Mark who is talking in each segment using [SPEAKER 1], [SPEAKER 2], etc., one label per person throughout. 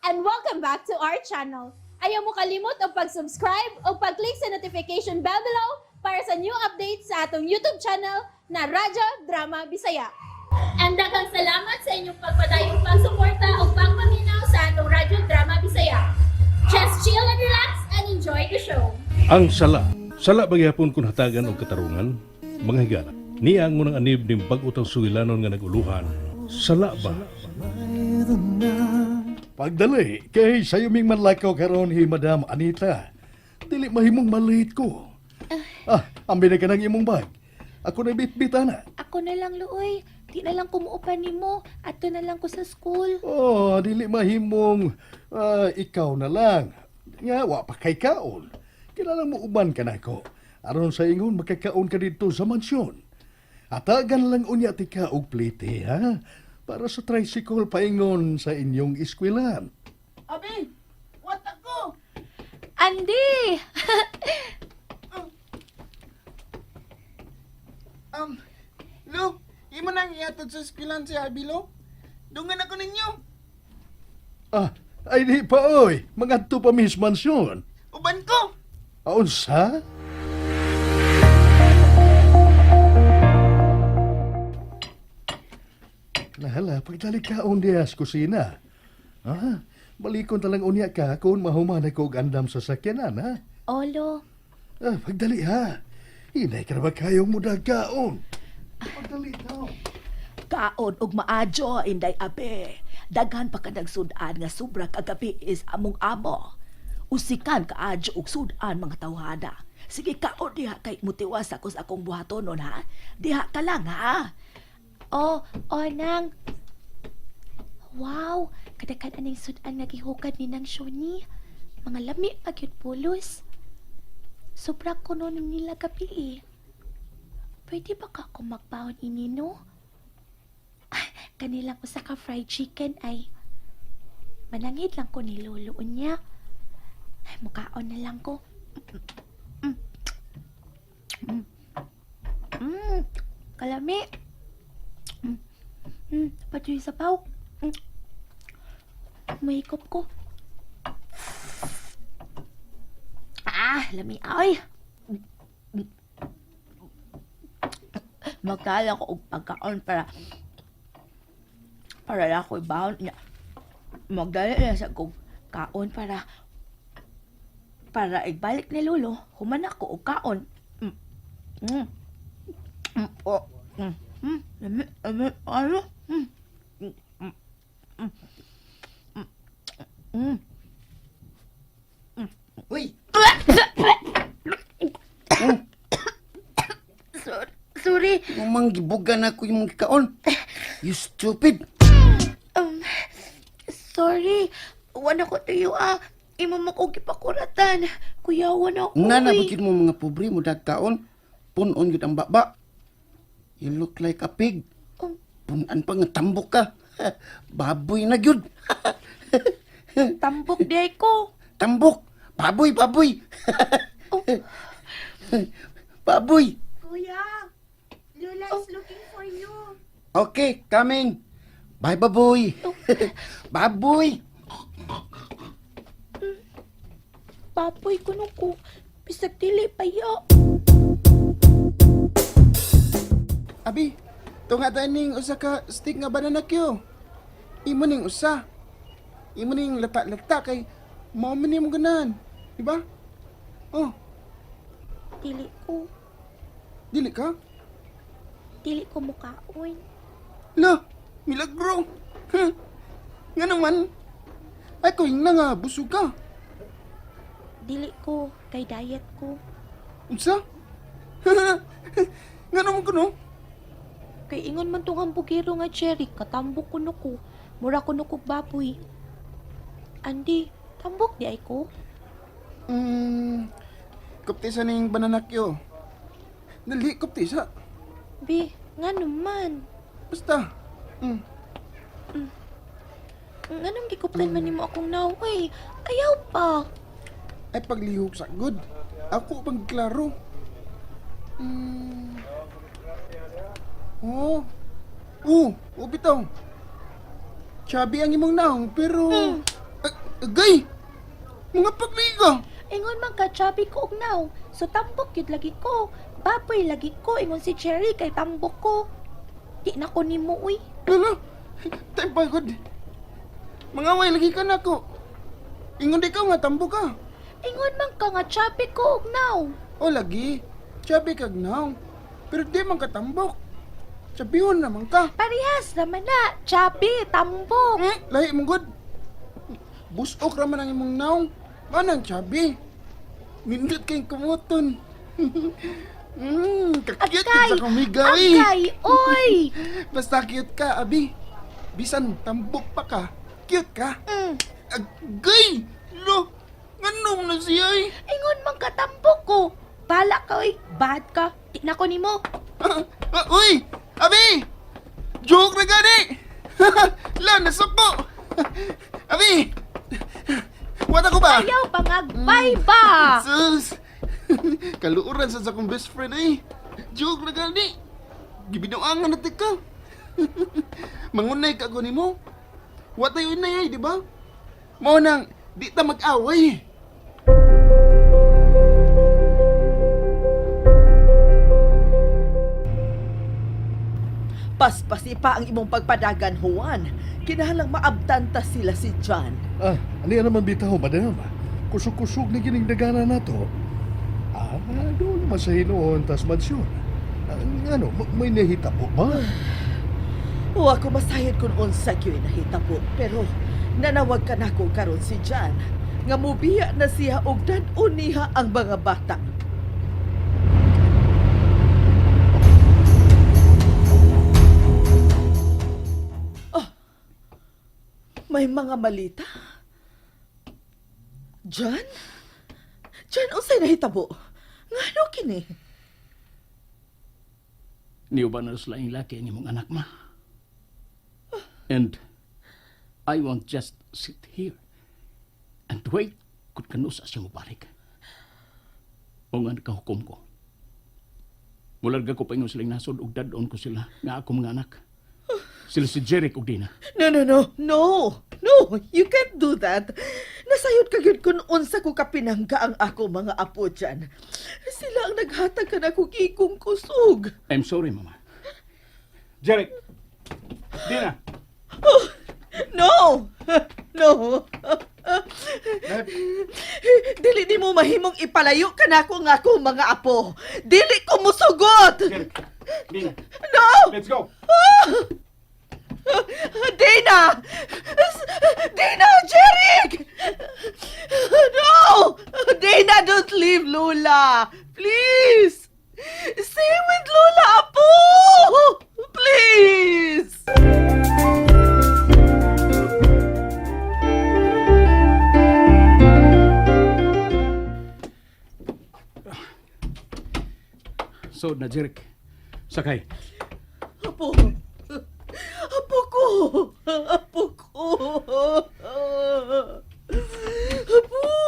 [SPEAKER 1] and welcome back to our channel. Ayaw mo kalimot o pag-subscribe o pag-click sa notification bell below para sa new updates sa atong YouTube channel na Radyo Drama Bisaya. And daghang salamat sa inyong pagpadayong pagsuporta o pagpaminaw sa atong Radyo Drama Bisaya. Just chill and relax and enjoy the show.
[SPEAKER 2] Ang sala bagyapon kun hatagan og katarungan, mga higala. Niya ang munang anib ning bag-utang sugilanon nga naguluhan. Sala ba?
[SPEAKER 3] Pagdali, kay sayo ming manlakaw karon hi Madam Anita. Dili mahimong malate ko. Ambi na ka ng imong bag. Ako na bitbita na.
[SPEAKER 4] Ako na lang, Luoy. Di na lang kumuupan ni mo. Ato na lang ko sa school.
[SPEAKER 3] Oh, dili mahimong ikaw na lang. Nga, wa pa kay kaon. Kilala mo uban ka na ko. Aron sa ingon, makakaon ka dito sa mansyon. Atagan lang unya ti ka og plite, ha? Para sa tricycle paingon sa inyong eskwelahan.
[SPEAKER 5] Abi, what ako?
[SPEAKER 4] Andy!
[SPEAKER 5] Lo, imo nang iatod sa eskwelahan si Abi, Lo? Dungan ako ninyo.
[SPEAKER 3] Ay di pa oy, mangadto pa mis mansyon.
[SPEAKER 5] Uban ko.
[SPEAKER 3] Unsa? Nahala, pagdali ka dias kusina. Balikon talang unya ka kung mahumanay ko og andam sa sakyanan, ha?
[SPEAKER 4] Olo,
[SPEAKER 3] Pagdali ha. Hinay ka na ba kayong mudag kaon? Pagdali ka.
[SPEAKER 6] Kaon og maadyo inday abe. Daghan pa ka nagsudan nga sobra kagabi is among amo. Usikan kaadyo og sudan mga tawhana. Sige kaon diha kay mutiwas ako sa akong buhatonon ha. Diha ka lang ha.
[SPEAKER 4] nang. Wow, kadakan aning sudan nagihukad ni nang Shoni. Mga lami pagyud pulos. Sobra ko nun nila gabi eh. Pwede ba ka ako magbaon ini, no? Kanilang usa ka fried chicken ay manangit lang ko ni Lolo niya. Ay, mukaon na lang ko. Kalami. Pati yung sabaw. Mahikop ko. Lami ay.
[SPEAKER 6] Magkala ko og pagkaon para na ako ibaon niya. Magdala na sa kong kaon para igbalik ni Lolo. Human ako og kaon. Ano?
[SPEAKER 5] Uy,
[SPEAKER 4] Sorry.
[SPEAKER 5] umang gibugan ako yung kaon. You stupid.
[SPEAKER 4] Sorry. Wala ko tayo Imo mo ko gipakuratan. Kuyawan ako.
[SPEAKER 5] Nga nabukid mo mga pobre mo kaon. Punon yun ang baba. You look like a pig. Punan pa nga tambok ka. Baboy na gyud.
[SPEAKER 4] Tambok di ay ko.
[SPEAKER 5] Tambok. Baboy. Baboy.
[SPEAKER 4] Kuya, Lola is looking for you.
[SPEAKER 5] Okay, coming. Bye, baboy. Baboy.
[SPEAKER 4] Papoy ko nung ko. Bisag dili pa ya.
[SPEAKER 5] Abi, to nga ning usa ka stick nga banana kyo. Imo ning usa. Imo ning lata-lata kay mao man nimo ganan, di ba? Oh,
[SPEAKER 4] Dili ko.
[SPEAKER 5] dili ka?
[SPEAKER 4] Dili ko mukaon.
[SPEAKER 5] La, milagro. Nga naman. Ay ko yung nga busog ka.
[SPEAKER 4] Dili ko. Kay diet ko.
[SPEAKER 5] Unsa? Nga naman ko no?
[SPEAKER 4] Kay ingon man tong hambugero nga cherry. Katambok ko no ko. Mura ko no ko baboy. Andy, tambok di ay ko.
[SPEAKER 5] Kuptisa ning banana kyo. Dali, kuptisa.
[SPEAKER 4] Bi, nga naman.
[SPEAKER 5] Basta.
[SPEAKER 4] Anong gikuptan man nimo akong naway? Ayaw pa.
[SPEAKER 5] Ay paglihok sa good. Ako pagklaro. Bitaw. Chubby ang imong naong, pero... Agay! Mga pagliga!
[SPEAKER 4] Ingon man ka chubby ko og now. So tambok yun lagi ko. Baboy lagi ko. Ingon si Cherry kay tambok ko. Di na ko nimo uy.
[SPEAKER 5] Lala! Tayo pagod. Mga way lagi ka na ko. Ingon di ka nga tambo ka.
[SPEAKER 4] Ingon man ka nga chubby ko og now.
[SPEAKER 5] O lagi, chubby kag now. Pero di man ka tambok. Chubbyhon naman ka.
[SPEAKER 4] Parehas naman na. Chubby, tambok.
[SPEAKER 5] Lahi mong good. Busok raman ang imong naong. Manang chubby. Nindot kayong kumuton. Kakiyot ka sa kumigay.
[SPEAKER 4] Agay, oy.
[SPEAKER 5] Basta cute ka, abi. Bisan tambok pa ka, cute ka. Agay! Lo! Nganom na siya eh.
[SPEAKER 4] Ingon man ka tambok ko. Bala ka oy. Bad ka. Di na ko nimo.
[SPEAKER 5] Uy! Abi! Joke na gani! La, nasuko! Abi! Wata ko ba?
[SPEAKER 4] Ayaw pangagbay ba?
[SPEAKER 5] Sus! Kaluuran sa akong best friend eh. Joke na gani! Gibinoangan natin ka. Mangunay ka ko nimo. Watay unay ay, di ba? Mao nang di ta mag-away.
[SPEAKER 6] Paspasi pa ang imong pagpadagan, Juan. Kinahanglang maabtanta sila si John.
[SPEAKER 3] Ano naman bitaw, madam? Kusog-kusog na gining dagana na to. Doon naman sa hinoon, tas mansyon. Ano, may nahita po ba?
[SPEAKER 6] Wa ko masayod kung unsa gyud nahitabo, pero nanawag ka nako karon si John nga mubiya na siya og dan-on niya ang mga bata. May mga malita? John? John, unsay nahitabo? Ngano kini?
[SPEAKER 7] Niyo ba na laing laki ang imong anak ma? And I won't just sit here and wait kung kanusa siya mo balik. O nga nakahukom ko. Mularga ko pa ingon silang nasod ug dadon ko sila nga ako mga anak. Sila si Jeric ug Dina.
[SPEAKER 6] No, you can't do that. Nasayod ka gyud kung unsa ko kapinangga ang ako mga apo dyan. Sila ang naghatag ka na kong ikong kusog.
[SPEAKER 7] I'm sorry, Mama. Jeric! Dina!
[SPEAKER 6] No! Dili di mo mahimong ipalayo ka na ako nga ako mga apo. Dili ko musugot!
[SPEAKER 7] Jeric! Dina!
[SPEAKER 6] No!
[SPEAKER 7] Let's go!
[SPEAKER 6] Dana! Dana! Jeric! No! Dana, don't leave Lola! Please! Stay with Lola, Apo! Please!
[SPEAKER 7] So na, Jeric. Sakay.
[SPEAKER 6] Apo! Apo ko! Apo ko! Apo!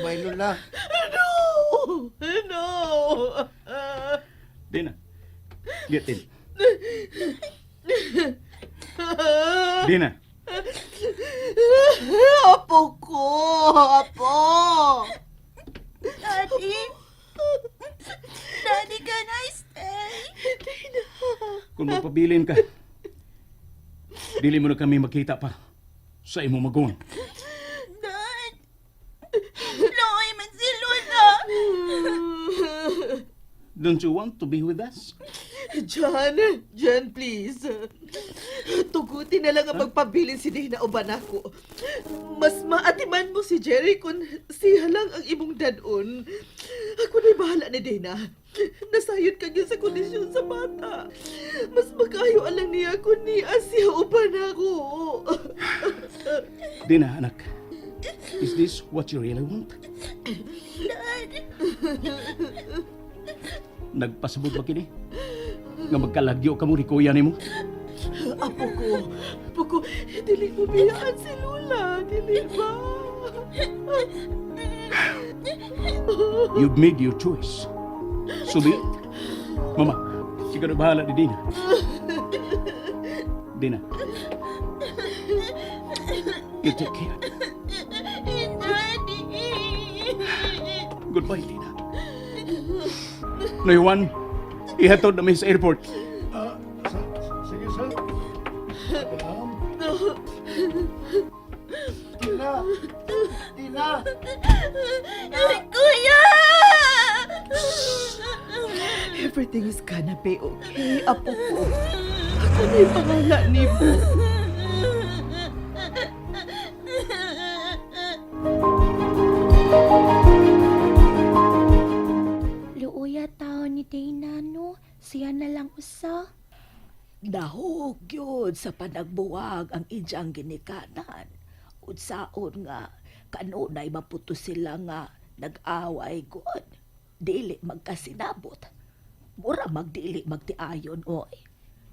[SPEAKER 5] May Lola.
[SPEAKER 6] No! No!
[SPEAKER 7] Dina. Get in. Dina.
[SPEAKER 6] Apo ko! Apo!
[SPEAKER 4] Daddy? Daddy, can I stay?
[SPEAKER 7] Kung magpabilin ka, dili mo na kami magkita pa sa imo maguwang.
[SPEAKER 4] Dad! Loy man si Lola!
[SPEAKER 7] Don't you want to be with us?
[SPEAKER 6] John, please. Tugutin na lang ang pagpabilin si Dana o banako. Mas maatiman mo si Jerry kung siya lang ang imong danon. Ako na'y bahala ni Dana. Nasayod ka sa kondisyon sa bata. Mas makayo alang niya kung ni siya o banako.
[SPEAKER 7] Dina, anak. Is this what you really want? Nagpasabot ba kini? Nga magkalagyo ka mo ni kuya ni mo?
[SPEAKER 6] Apo ko, dili mo biyaan si Lola, dili ba?
[SPEAKER 7] You've made your choice. So be it. Mama, ikaw na bahala ni Dina. Dina. You take care. Goodbye, Tina. Noywan, ihatod na may sa airport.
[SPEAKER 3] Sige, sir. Madam. Tina! Tina!
[SPEAKER 6] Kuya! Everything is gonna be okay, apo ko. Ako na yung pangalan ni mo.
[SPEAKER 4] Luuya tao ni Dana, no? Siya na lang usa.
[SPEAKER 6] Dahog yun sa panagbuwag ang ijang ginikanan. Udsaon nga, kanunay maputo sila nga nag-away god. Dili magkasinabot. Mura magdili magtiayon, oy.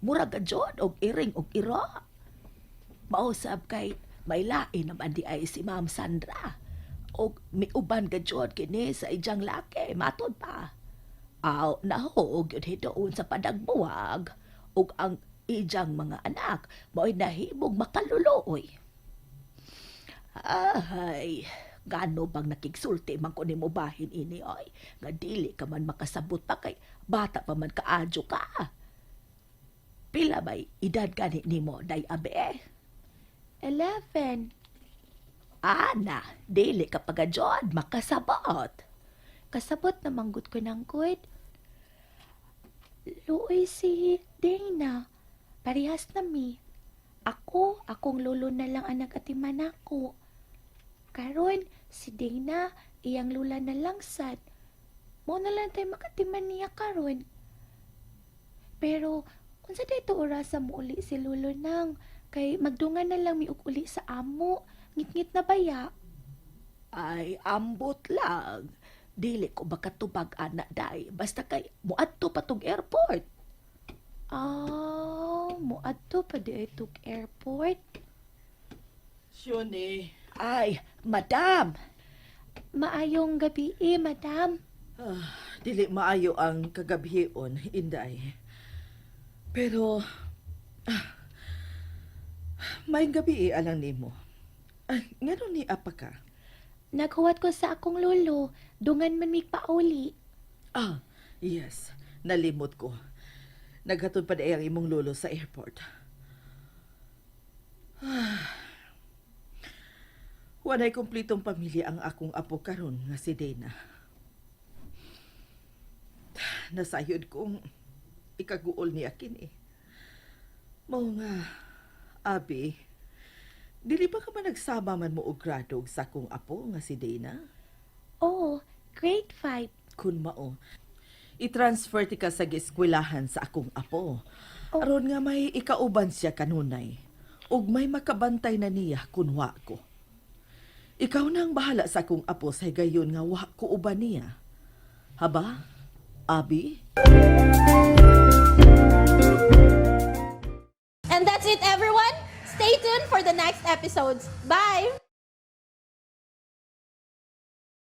[SPEAKER 6] Mura gadyon og iring og ira. Mausab kay may lain naman di ay si Ma'am Sandra. Og miuban gadyon kini sa ijang laki, matod pa. Aw, nahog yun hidoon sa panagbuwag. Ug ang ijang mga anak mo'y nahimog makaluloy. Ay, gano bang nakigsulti man ko ni mo bahin ini oy. Nga dili ka man makasabot pa kay bata pa man kaadyo ka. Pila ba'y edad gani ni mo, day abe?
[SPEAKER 4] 11.
[SPEAKER 6] Ana, dili ka pagadyon makasabot.
[SPEAKER 4] Kasabot na manggut ko ng good. Luoy si Dana. Parehas na mi. Akong lolo na lang ang nagatiman ako. Karon, si Dana, iyang lula na lang sad. Mo na lang tayo makatiman niya karon. Pero, unsa dito orasa mo uli si lolo nang, kay magdungan na lang mi og uli sa amo. Ngit-ngit na baya.
[SPEAKER 6] Ay, ambot lang. Dili ko makatubag anak day. Basta kay muadto pa tong airport.
[SPEAKER 4] Muadto pa di itong airport.
[SPEAKER 6] Shoni. Ay, madam.
[SPEAKER 4] Maayong gabi madam.
[SPEAKER 8] Dili maayo ang kagabion, Inday. Pero, may gabi alang nimo. Ngano ni apa ka?
[SPEAKER 4] Naghuwat ko sa akong lolo. Dungan man mi pauli.
[SPEAKER 8] Yes. Nalimot ko. Naghatod pa ang imong lolo sa airport. Wanay kumplitong pamilya ang akong apo karon nga si Dana. Nasayod kong ikaguol ni akin eh. Mao nga, Abi, dili ba ka man nagsama man mo og grado sa akong apo nga si Dana?
[SPEAKER 4] Oh, grade 5.
[SPEAKER 8] Kun mao, i-transfer ti ka sa eskwelahan sa akong apo. Aron nga may ikauban siya kanunay. Ug may makabantay na niya kun wa ko. Ikaw na ang bahala sa akong apo sa gayon nga wa ko uban niya. Haba, Abi?
[SPEAKER 1] And that's it, everyone. Stay tuned for the next episodes. Bye!